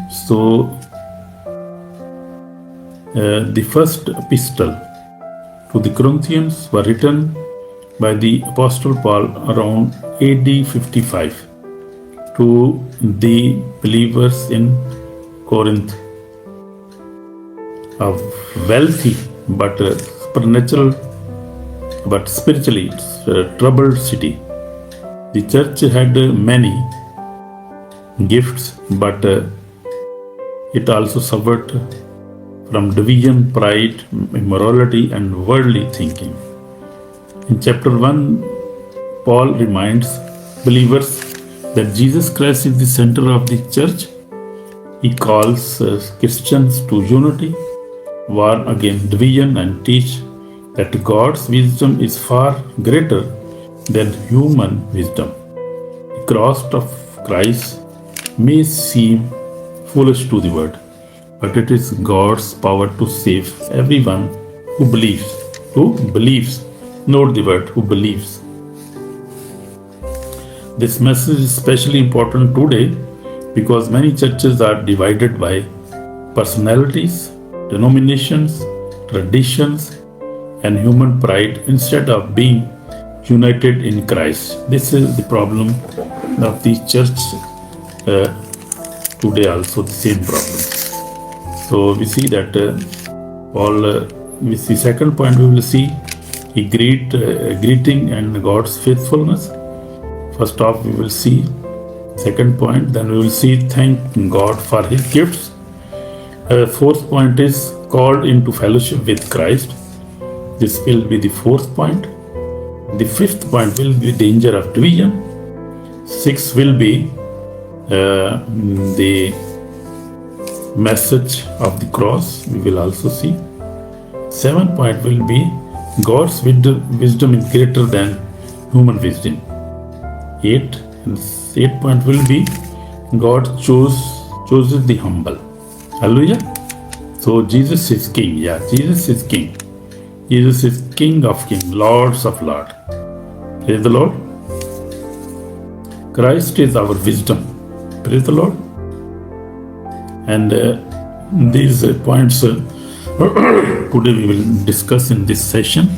So, the first epistle to the Corinthians were written by the Apostle Paul around AD 55 to the believers in Corinth, a wealthy but supernatural but spiritually troubled city. The church had many gifts, but it also suffered from division, pride, immorality, and worldly thinking. In chapter 1, Paul reminds believers that Jesus Christ is the center of the church. He calls Christians to unity, war against division, and teach that God's wisdom is far greater than human wisdom. The cross of Christ may seem foolish to the world, but it is God's power to save everyone who believes. Note the word, who believes. This message is especially important today because many churches are divided by personalities, denominations, traditions, and human pride instead of being united in Christ. This is the problem of the church today, also the same problem. So we see that Paul, with the second point, we will see he greeting and God's faithfulness. First off, we will see second point, then we will see thank God for his gifts. Fourth point is called into fellowship with Christ. This will be the fourth point. The fifth point will be danger of division. Sixth will be the message of the cross. We will also see. Seventh point will be God's wisdom is greater than human wisdom. Eighth point will be God chooses the humble. Hallelujah. So Jesus is King. Yeah, Jesus is King. Jesus is King of Kings, Lords of Lords. Praise the Lord. Christ is our wisdom. Praise the Lord. And these points today we will discuss in this session.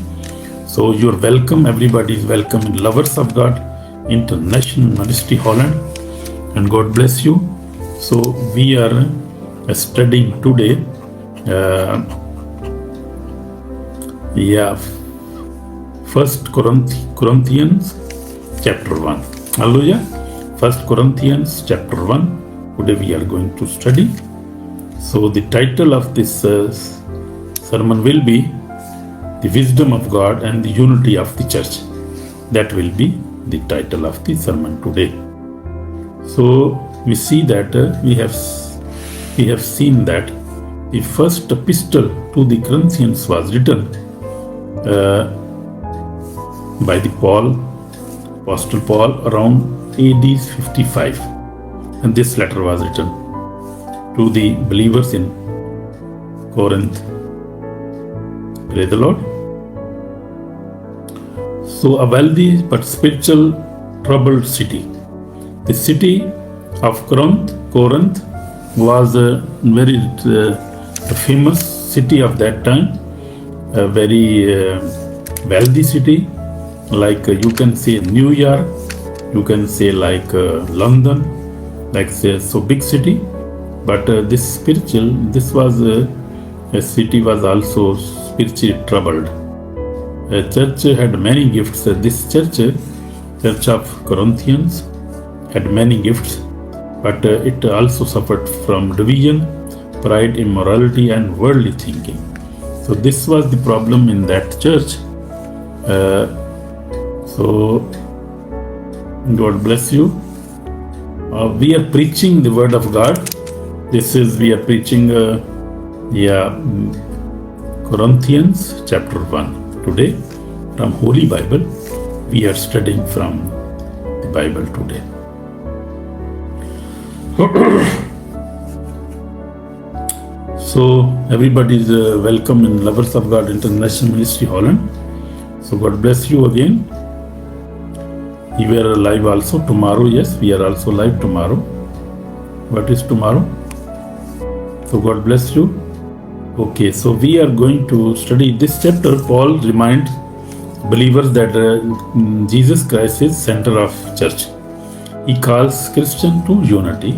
So you are welcome. Everybody is welcome in Lovers of God International Ministry Holland. And God bless you. So we are studying today. First Corinthians chapter 1. Hallelujah. First Corinthians chapter 1. Today we are going to study. So the title of this sermon will be The Wisdom of God and the Unity of the Church. That will be the title of the sermon today. So we see that we have seen that the first epistle to the Corinthians was written by the Apostle Paul around AD 55, and this letter was written to the believers in Corinth. Praise the Lord. So a wealthy but spiritual troubled city. The city of Corinth was a very famous city of that time, a very wealthy city, like you can say New York, you can say like London, like say so big city. But this city was also spiritually troubled. A church had many gifts. This church of Corinthians, had many gifts, but it also suffered from division, pride, immorality, and worldly thinking. So this was the problem in that church. So God bless you. We are preaching the word of God. We are preaching Corinthians chapter 1 today from Holy Bible. We are studying from the Bible today. So everybody is welcome in Lovers of God International Ministry Holland. So God bless you again. We are live also tomorrow. Yes, we are also live tomorrow. What is tomorrow? So God bless you. Okay, so we are going to study this chapter. Paul reminds believers that Jesus Christ is center of church. He calls Christian to unity,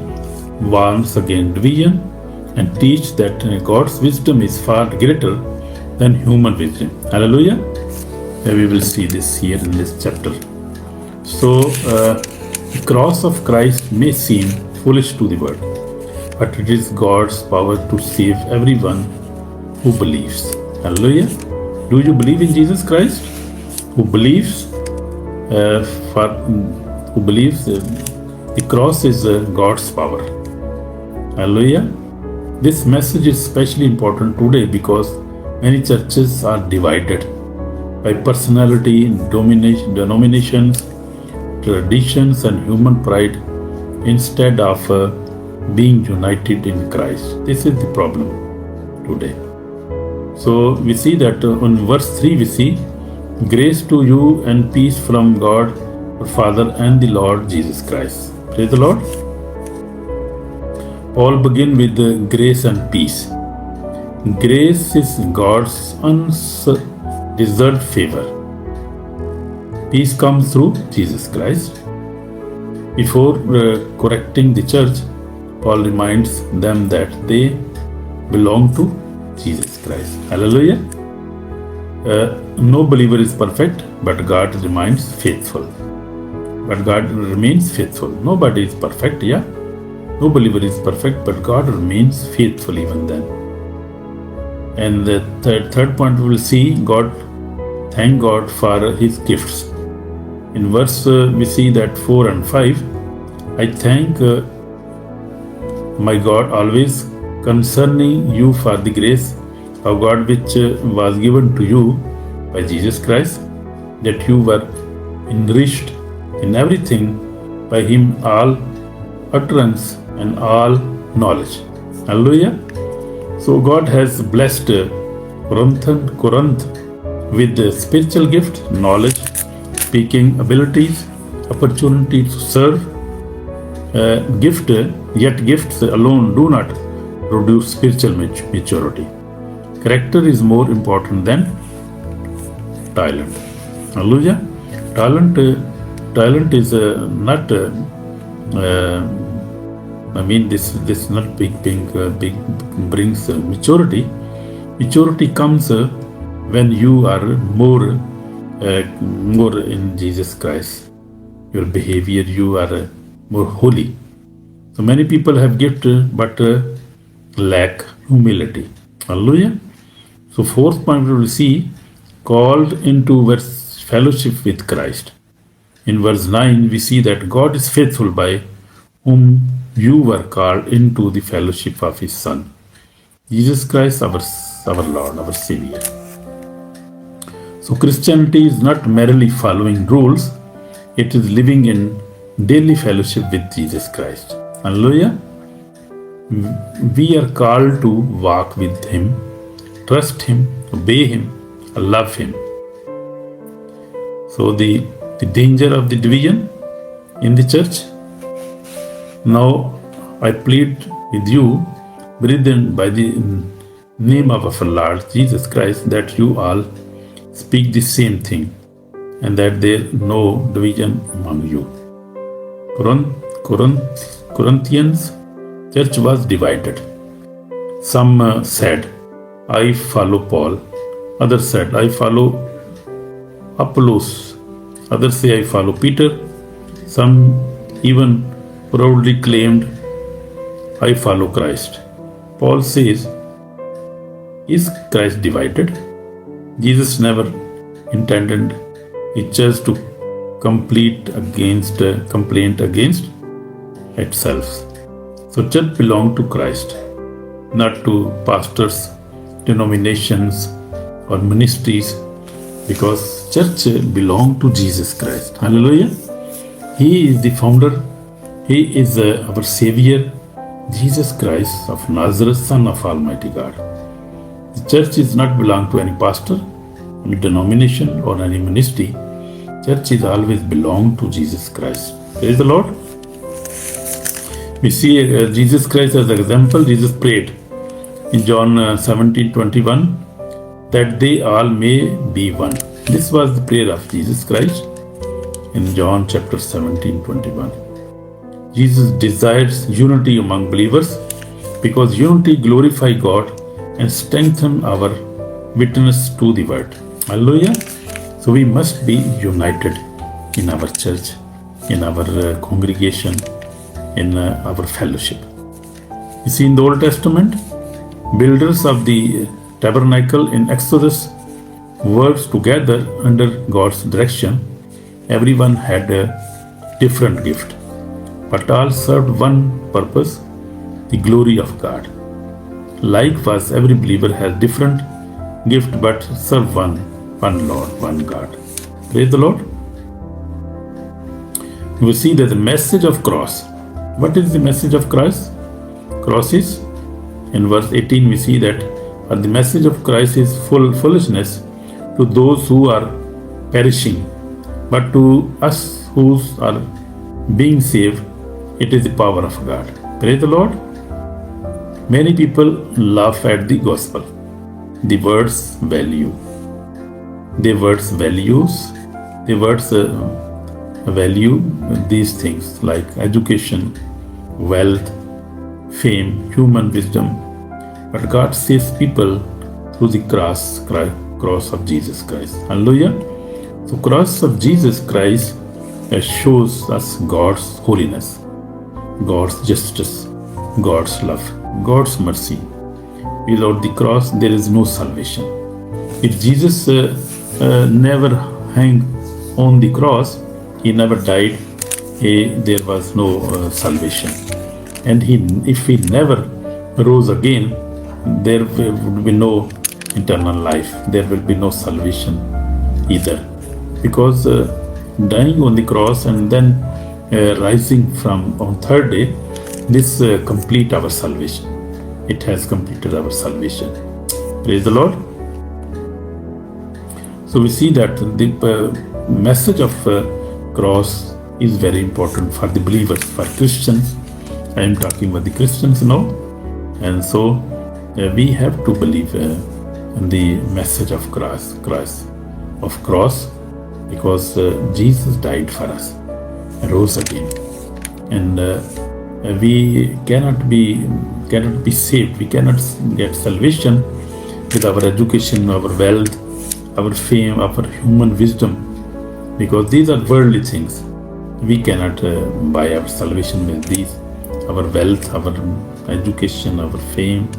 warns against division, and teach that God's wisdom is far greater than human wisdom. Hallelujah. We will see this here in this chapter. So, the cross of Christ may seem foolish to the world, but it is God's power to save everyone who believes. Hallelujah. Do you believe in Jesus Christ? Who believes? The cross is God's power. Hallelujah. This message is especially important today because many churches are divided by personality, denominations, traditions, and human pride instead of being united in Christ. This is the problem today. So we see that on verse 3 we see, grace to you and peace from God our Father and the Lord Jesus Christ. Praise the Lord. Paul begin with grace and peace. Grace is God's undeserved favor. Peace comes through Jesus Christ. Before correcting the church, Paul reminds them that they belong to Jesus Christ. Hallelujah. No believer is perfect, but God remains faithful. Nobody is perfect, yeah. No believer is perfect, but God remains faithful even then. And the third point we will see, thank God for His gifts. In verse we see that 4 and 5, I thank my God always concerning you for the grace of God which was given to you by Jesus Christ, that you were enriched in everything by Him, all utterance and all knowledge. Hallelujah. So God has blessed Corinth with spiritual gift, knowledge, speaking abilities, opportunity to serve. Yet gifts alone do not produce spiritual maturity. Character is more important than talent. Hallelujah. Talent is not. This not big brings maturity. Maturity comes when you are more in Jesus Christ. Your behavior, you are more holy. So many people have gift but lack humility. Hallelujah. So fourth point we will see, called into fellowship with Christ. In verse 9 we see that God is faithful by whom you were called into the fellowship of His Son, Jesus Christ, our Lord, our Savior. So Christianity is not merely following rules, it is living in daily fellowship with Jesus Christ. Hallelujah. We are called to walk with Him, trust Him, obey Him, love Him. So the danger of the division in the church. Now I plead with you, brethren, by the name of our Lord Jesus Christ, that you all speak the same thing, and that there no division among you. Corinthians church was divided. Some said, I follow Paul. Others said, I follow Apollos. Others say, I follow Peter. Some even proudly claimed, I follow Christ. Paul says, is Christ divided? Jesus never intended His church to complain against itself. So church belongs to Christ, not to pastors, denominations, or ministries, because church belongs to Jesus Christ. Hallelujah. He is the founder. He is our Savior, Jesus Christ of Nazareth, Son of Almighty God. The church is not belong to any pastor, any denomination, or any ministry. Church is always belong to Jesus Christ. Praise the Lord. We see Jesus Christ as an example. Jesus prayed, in John 17:21, that they all may be one. This was the prayer of Jesus Christ in John chapter 17:21. Jesus desires unity among believers because unity glorifies God and strengthens our witness to the word. Hallelujah. So we must be united in our church, in our congregation, in our fellowship. You see, in the Old Testament, builders of the tabernacle in Exodus worked together under God's direction. Everyone had a different gift, but all served one purpose, the glory of God. Likewise, every believer has different gift, but serve one Lord, one God. Praise the Lord. We see that the message of cross. What is the message of Christ? Cross is, in verse 18 we see that the message of Christ is foolishness to those who are perishing, but to us who are being saved, it is the power of God. Praise the Lord. Many people laugh at the gospel. The words value. The words values. The words value these things like education, wealth, fame, human wisdom. But God saves people through the cross of Jesus Christ. Hallelujah. So cross of Jesus Christ shows us God's holiness, God's justice, God's love, God's mercy. Without the cross, there is no salvation. If Jesus never hung on the cross, he never died, there was no salvation. And if he never rose again, there would be no eternal life. There will be no salvation either. Because dying on the cross and then rising from on third day, this complete our salvation. It has completed our salvation. Praise the Lord. So we see that the message of cross is very important for the believers, for Christians. I am talking about the Christians now. And so we have to believe in the message of cross, because Jesus died for us, rose again. And we cannot be saved. We cannot get salvation with our education, our wealth, our fame, our human wisdom, because these are worldly things. We cannot buy our salvation with these. Our wealth, our education, our fame,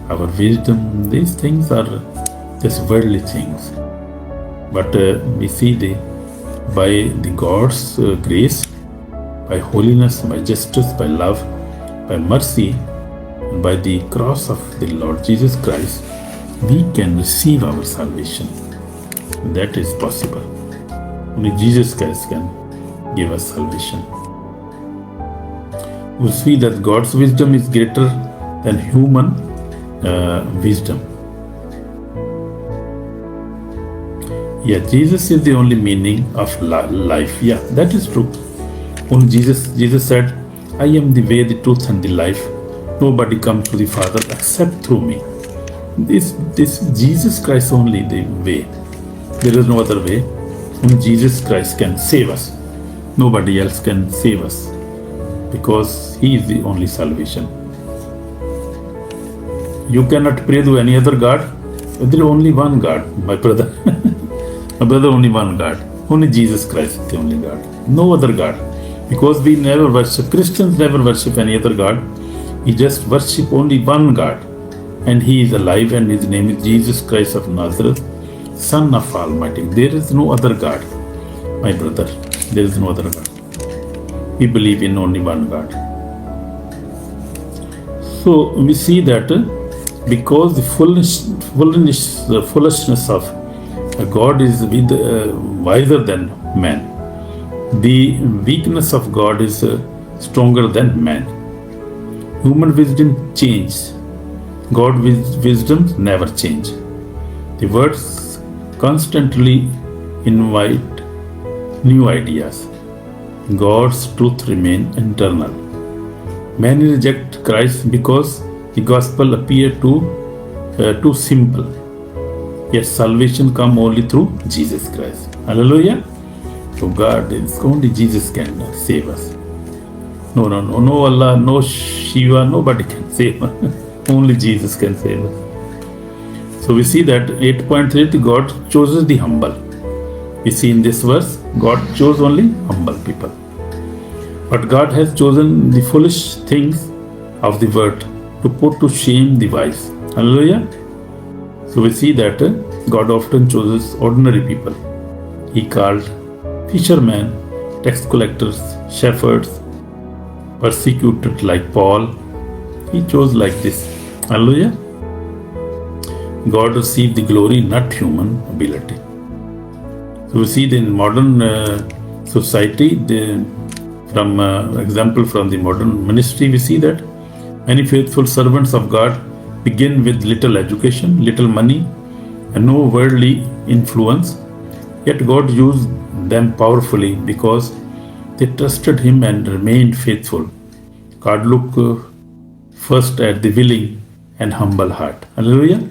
our wisdom, these things are just worldly things. But we see by the God's grace, by holiness, by justice, by love, by mercy, and by the cross of the Lord Jesus Christ, we can receive our salvation. That is possible. Only Jesus Christ can give us salvation. We see that God's wisdom is greater than human wisdom. Yeah, Jesus is the only meaning of life. Yeah, that is true. Only Jesus said, I am the way, the truth, and the life. Nobody comes to the Father except through me. This Jesus Christ only the way. There is no other way. Only Jesus Christ can save us. Nobody else can save us, because He is the only salvation. You cannot pray to any other God. There is only one God, my brother. My brother, only one God. Only Jesus Christ is the only God. No other God. Because we never worship, Christians never worship any other God. We just worship only one God. And He is alive, and His name is Jesus Christ of Nazareth, Son of Almighty. There is no other God, my brother. There is no other God. We believe in only one God. So we see that because the foolishness of God is wiser than man, the weakness of God is stronger than man. Human wisdom changes. God's wisdom never change. The words constantly invite new ideas. God's truth remains eternal. Many reject Christ because the gospel appeared too simple. Yet salvation come only through Jesus Christ. Hallelujah. So God, it's only Jesus can save us. No Allah, no Shiva, nobody can save us. Only Jesus can save us. So we see that 8.3, God chooses the humble. We see in this verse, God chose only humble people. But God has chosen the foolish things of the world to put to shame the wise. Hallelujah. So we see that God often chooses ordinary people. He called fishermen, tax collectors, shepherds, persecuted like Paul. He chose like this. Hallelujah. God received the glory, not human ability. So we see that in modern society, from example from the modern ministry, we see that many faithful servants of God begin with little education, little money, and no worldly influence. Yet God used them powerfully because they trusted Him and remained faithful. God looked first at the willing and humble heart. Hallelujah.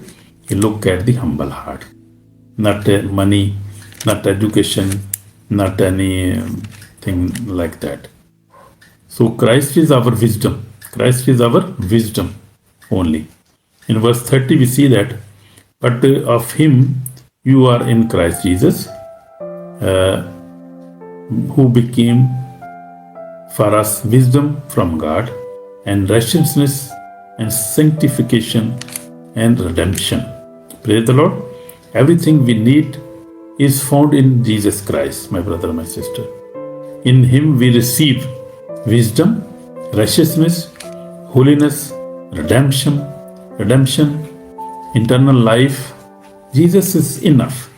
He looked at the humble heart. Not money, not education, not anything like that. So Christ is our wisdom. Christ is our wisdom only. In verse 30 we see that, but of Him you are in Christ Jesus, who became for us wisdom from God and righteousness and sanctification and redemption. Praise the Lord. Everything we need is found in Jesus Christ, my brother, my sister. In Him we receive wisdom, righteousness, holiness, redemption, eternal life. Jesus is enough.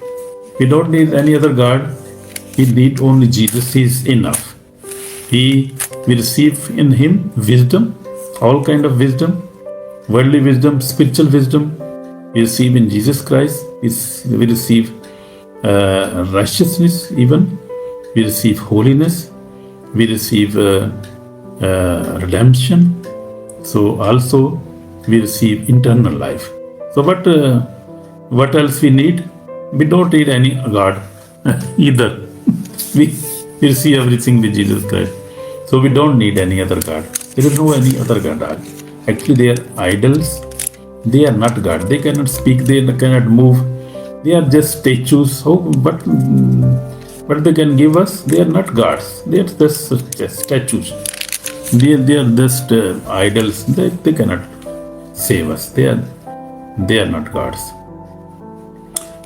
We don't need any other God. We need only Jesus. He is enough. We receive in Him wisdom, all kind of wisdom, worldly wisdom, spiritual wisdom. We receive in Jesus Christ. We receive righteousness even. We receive holiness. We receive redemption. So also we receive eternal life. So what else we need? We don't need any God either. We receive everything with Jesus Christ. So we don't need any other God. There is no any other God. Actually, they are idols. They are not God. They cannot speak. They cannot move. They are just statues. But they can give us. They are not gods. They are just statues. They are just idols. They cannot save us. They are not gods.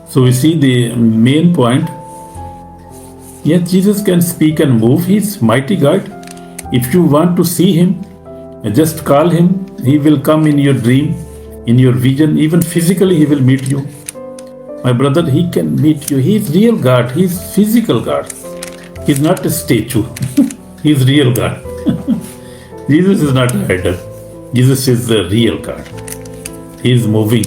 So we see the main point. Yes, Jesus can speak and move. He is mighty God. If you want to see Him, just call Him. He will come in your dream, in your vision. Even physically He will meet you. My brother, He can meet you. He is real God. He is physical God. He is not a statue. He is real God. Jesus is not an idol. Jesus is the real God. He is moving.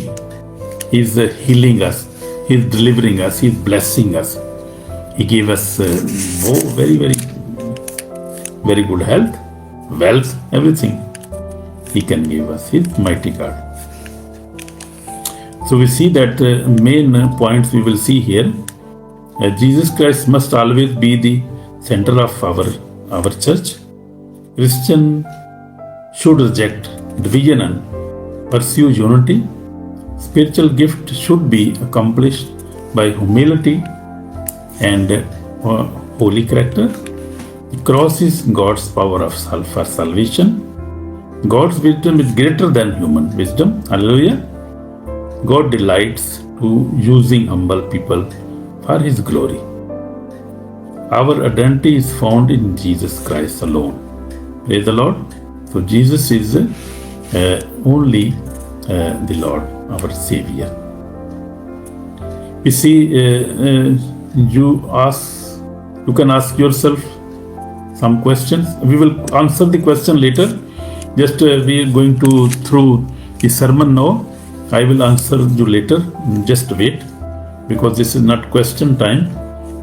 He is healing us. He is delivering us. He is blessing us. He gave us very, very, very good health, wealth, everything He can give us. He is mighty God. So we see that main points we will see here. Jesus Christ must always be the center of our church. Christian should reject division and pursue unity. Spiritual gift should be accomplished by humility and holy character. The cross is God's power for salvation. God's wisdom is greater than human wisdom. Hallelujah. God delights to using humble people for His glory. Our identity is found in Jesus Christ alone. Praise the Lord. So Jesus is only the Lord, our Savior. We see you can ask yourself some questions. We will answer the question later. Just we are going to through the sermon now. I will answer you later. Just wait, because this is not question time.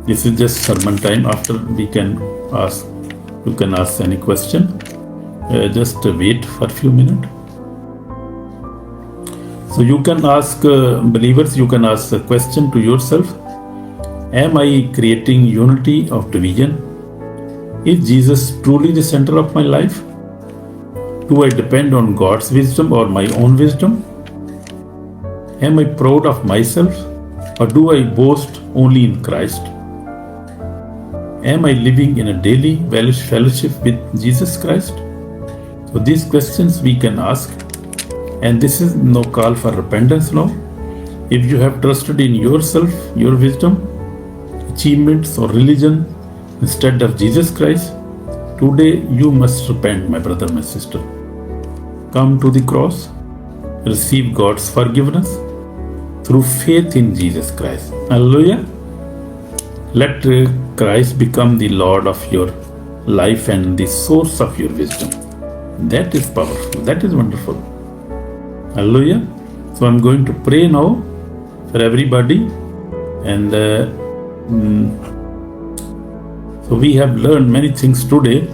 This is just sermon time. After we can ask, you can ask any question. Just wait for a few minutes. So you can ask believers, you can ask a question to yourself. Am I creating unity of division? Is Jesus truly the center of my life? Do I depend on God's wisdom or my own wisdom? Am I proud of myself, or do I boast only in Christ? Am I living in a daily fellowship with Jesus Christ? So these questions we can ask, and this is no call for repentance now. If you have trusted in yourself, your wisdom, achievements or religion instead of Jesus Christ, today you must repent, my brother, my sister. Come to the cross, receive God's forgiveness through faith in Jesus Christ. Hallelujah. Let Christ become the Lord of your life and the source of your wisdom. That is powerful. That is wonderful. Hallelujah. So I'm going to pray now for everybody. And so we have learned many things today.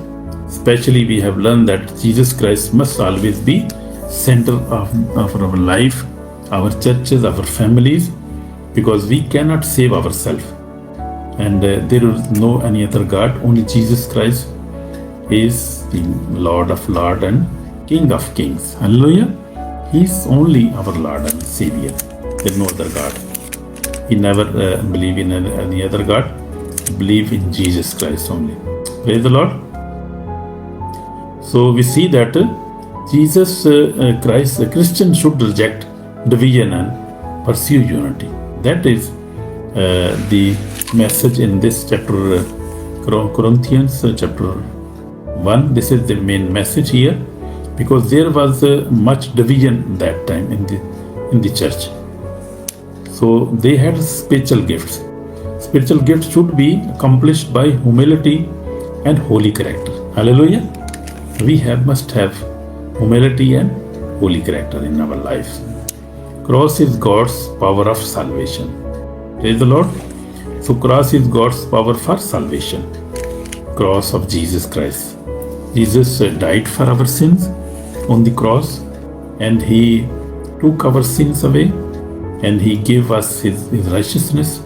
Especially we have learned that Jesus Christ must always be center of our life, our churches, our families, because we cannot save ourselves. And there is no any other God. Only Jesus Christ is the Lord of Lords and King of Kings. Hallelujah. He is only our Lord and Savior. There is no other God. He never believe in any other God. Believe in Jesus Christ only. Praise the Lord. So we see that Jesus Christ, a Christian should reject division and pursue unity. That is the message in this chapter, Corinthians chapter 1. This is the main message here, because there was much division that time in the church. So they had spiritual gifts. Spiritual gifts should be accomplished by humility and holy character. Hallelujah. We must have humility and holy character in our lives. Cross is God's power of salvation. Praise the Lord. So cross is God's power for salvation. Cross of Jesus Christ. Jesus died for our sins on the cross, and He took our sins away, and He gave us His righteousness,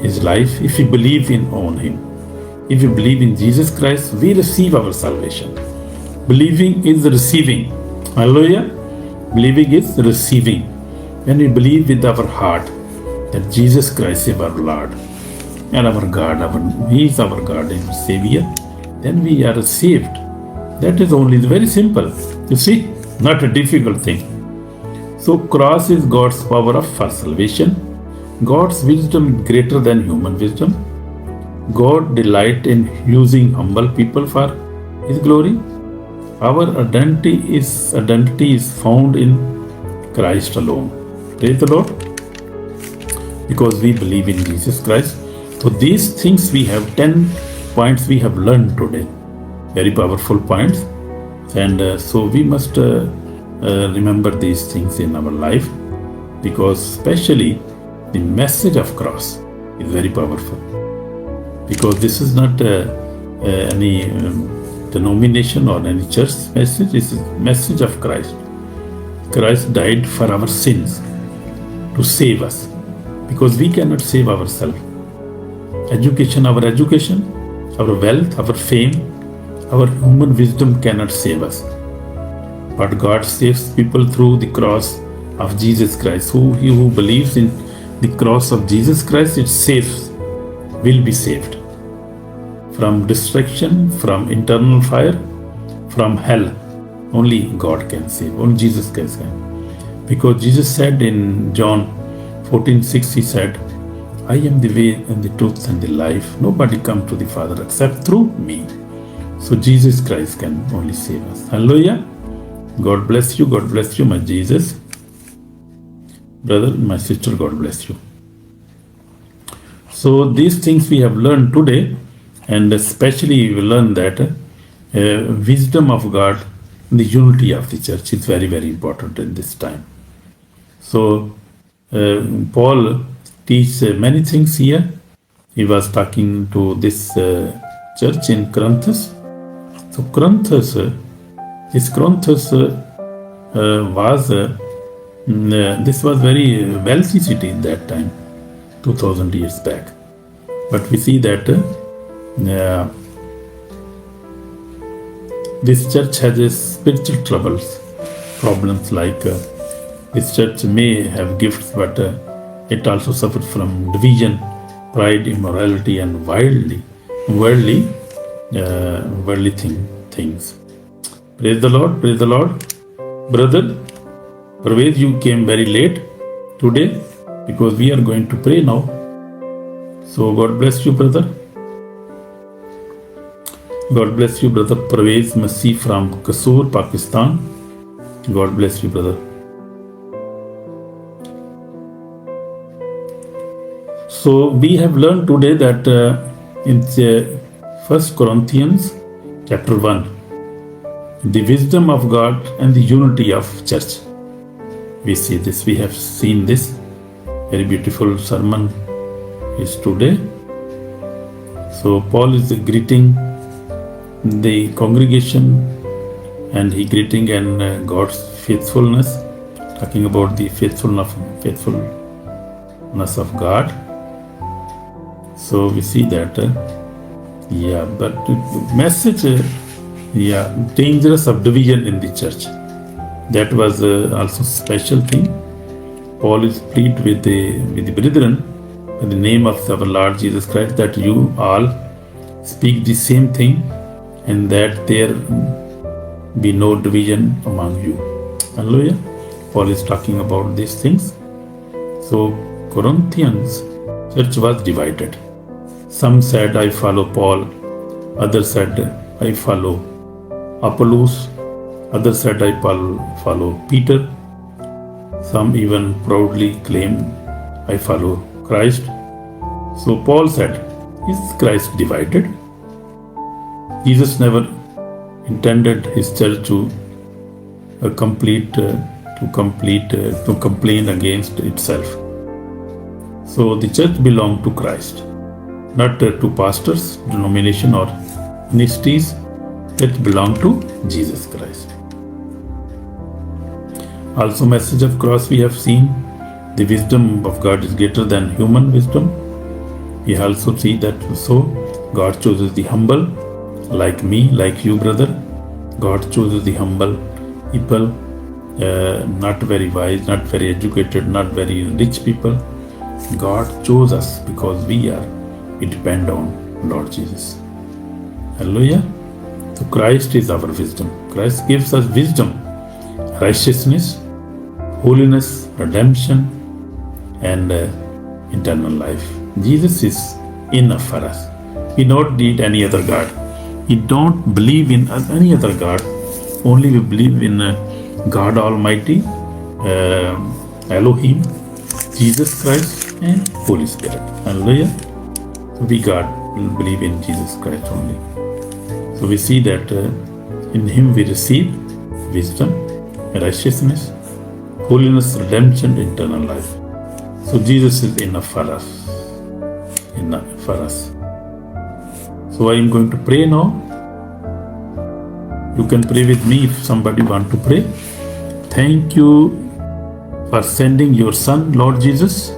His life. If we believe on Him, if we believe in Jesus Christ, we receive our salvation. Believing is receiving. Hallelujah. Believing is receiving. When we believe with our heart that Jesus Christ is our Lord and our God, He is our God and Savior, then we are saved. That is only very simple. You see, not a difficult thing. So cross is God's power for salvation. God's wisdom is greater than human wisdom. God delights in using humble people for His glory. Our identity is found in Christ alone. Praise the Lord. Because we believe in Jesus Christ. So these things we have 10 points we have learned today. Very powerful points. And so we must remember these things in our life, because especially the message of cross is very powerful. Because this is not any denomination or any church message. This is message of Christ. Christ died for our sins to save us, because we cannot save ourselves. Our education, our wealth, our fame, our human wisdom cannot save us. But God saves people through the cross of Jesus Christ. He who believes in the cross of Jesus Christ, it saves, will be saved from destruction, from eternal fire, from hell. Only God can save. Only Jesus Christ can. Because Jesus said in John 14:6, He said, I am the way and the truth and the life. Nobody comes to the Father except through me. So Jesus Christ can only save us. Hallelujah. God bless you. God bless you, my Jesus. Brother, my sister, God bless you. So these things we have learned today, and especially we learn that wisdom of God, the unity of the church is very, very important in this time. So Paul teaches many things here. He was talking to this church in Corinth. So Corinth was This was very wealthy city at that time, 2000 years back. But we see that this church has a spiritual problems like this church may have gifts, but it also suffers from division, pride, immorality, and worldly things. Praise the Lord, praise the Lord. Brother Praved, you came very late today because we are going to pray now. So God bless you, brother. God bless you, brother Praved Masih from Kasur, Pakistan. God bless you, brother. So we have learned today that in 1 Corinthians chapter 1, the wisdom of God and the unity of church. We see this, we have seen this very beautiful sermon is today. So Paul is greeting the congregation and he greeting and God's faithfulness, talking about the faithfulness of God. So we see that but message dangerous of division in the church. That was also special thing. Paul is plead with the brethren in the name of our Lord Jesus Christ that you all speak the same thing and that there be no division among you. Hallelujah. Paul is talking about these things. So Corinthians church was divided. Some said, I follow Paul. Others said, I follow Apollos. Others said, I follow Peter. Some even proudly claimed, I follow Christ. So Paul said, is Christ divided? Jesus never intended his church to complain against itself. So the church belonged to Christ, not to pastors, denomination or ministries. It belonged to Jesus Christ. Also, message of cross we have seen. The wisdom of God is greater than human wisdom. We also see that so God chooses the humble, like me, like you, brother. God chooses the humble people, not very wise, not very educated, not very rich people. God chose us because we depend on Lord Jesus. Hallelujah. So Christ is our wisdom. Christ gives us wisdom, righteousness, holiness, redemption, and eternal life. Jesus is enough for us. We don't need any other God. We don't believe in any other God. Only we believe in God Almighty, Elohim, Jesus Christ, and Holy Spirit. Hallelujah. So we believe in Jesus Christ only. So we see that in Him we receive wisdom, righteousness, holiness, redemption, eternal life. So Jesus is enough for us. Enough for us. So I am going to pray now. You can pray with me if somebody want to pray. Thank you for sending your Son, Lord Jesus,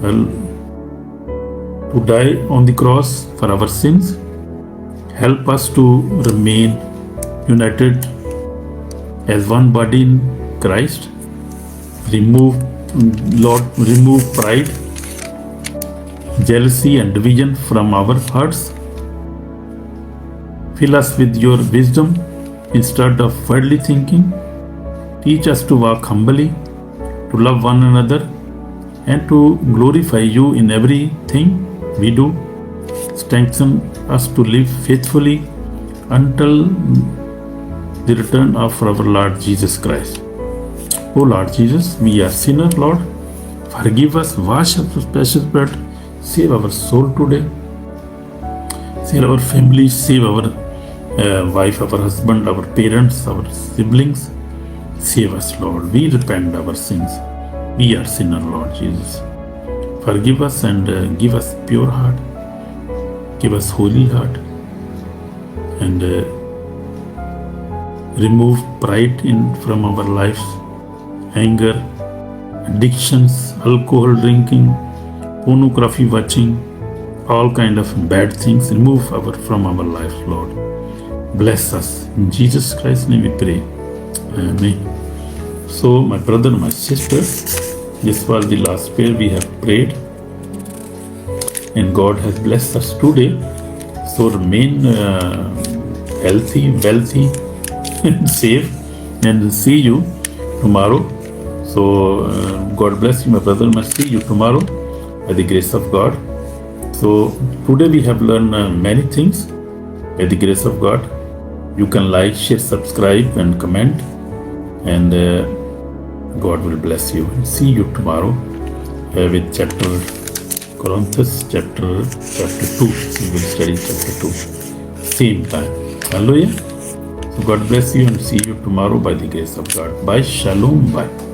to die on the cross for our sins. Help us to remain united as one body in Christ. Remove pride, jealousy and division from our hearts. Fill us with your wisdom instead of worldly thinking. Teach us to walk humbly, to love one another, and to glorify you in everything we do. Strengthen us to live faithfully until the return of our Lord Jesus Christ. O Lord Jesus, we are sinners, Lord. Forgive us, wash us with precious blood. Save our soul today. Save our families, save our wife, our husband, our parents, our siblings. Save us, Lord. We repent our sins. We are sinners, Lord Jesus. Forgive us and give us pure heart. Give us holy heart. And remove pride from our lives, anger, addictions, alcohol drinking, pornography watching, all kind of bad things. Remove from our lives, Lord. Bless us. In Jesus Christ's name we pray. Amen. So, my brother, my sister, this was the last prayer we have prayed, and God has blessed us today. So remain healthy, wealthy, and safe, and see you tomorrow. So God bless you, my brother. I see you tomorrow by the grace of God. So today we have learned many things by the grace of God. You can like, share, subscribe, and comment, and God will bless you. See you tomorrow with chapter Corinthians, chapter 2. We will study chapter 2. Same time. Hallelujah. So God bless you and see you tomorrow by the grace of God. Bye. Shalom. Bye.